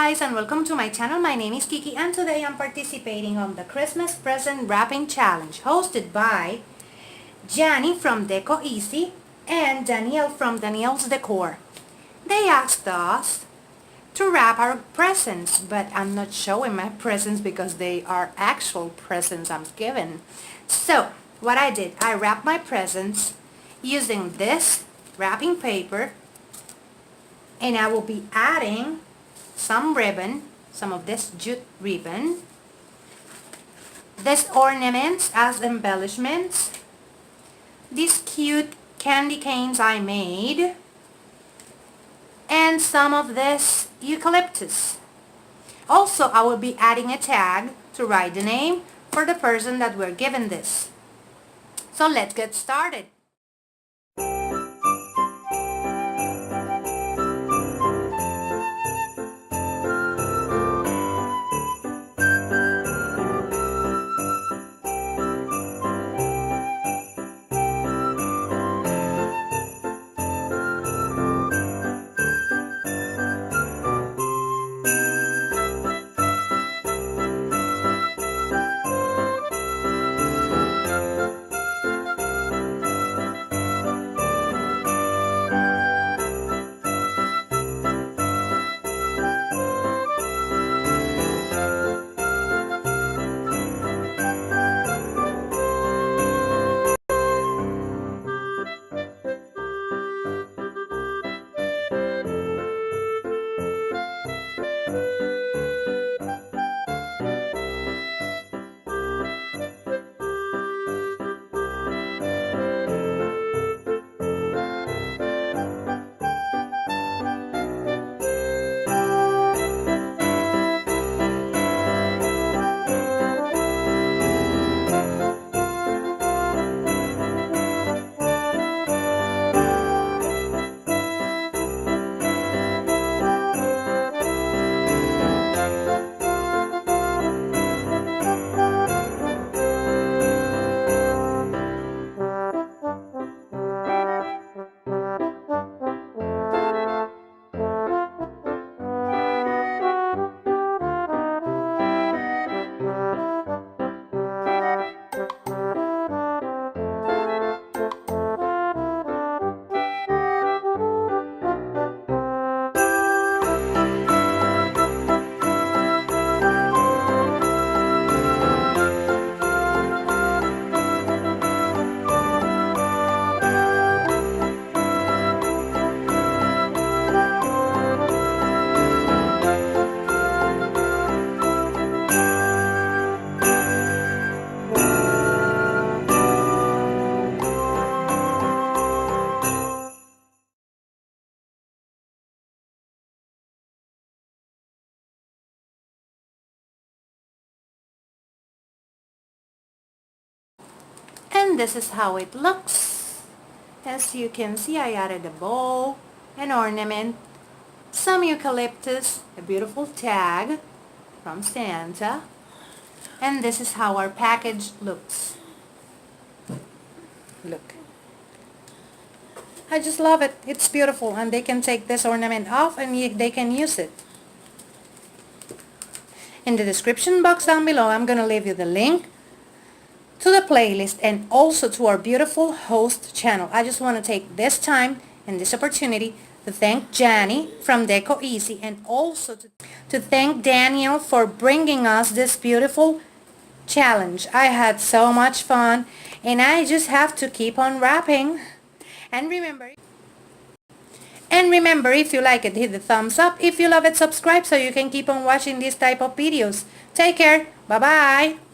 guys, and welcome to my channel. My name is Kiki, and today I'm participating on the Christmas present wrapping challenge hosted by Janny from Deco Easy and Danielle from Danielle's Decor. They asked us to wrap our presents, but I'm not showing my presents because they are actual presents I'm given. So what I did, I wrapped my presents using this wrapping paper, and I will be adding some ribbon, some of this jute ribbon, these ornaments as embellishments, these cute candy canes I made, and some of this eucalyptus. Also, I will be adding a tag to write the name for the person that we're given this. So let's get started. And this is how it looks. As you can see, I added a bow, an ornament, some eucalyptus, a beautiful tag from Santa, and this is how our package looks. Look. I just love it. It's beautiful, and they can take this ornament off and they can use it. In the description box down below, I'm going to leave you the link to the playlist and also to our beautiful host channel. I just want to take this time and this opportunity to thank Janny from Deco Easy, and also to thank Danielle for bringing us this beautiful challenge. I had so much fun, and I just have to keep on wrapping. And remember, if you like it, hit the thumbs up. If you love it, subscribe so you can keep on watching these type of videos. Take care. Bye-bye.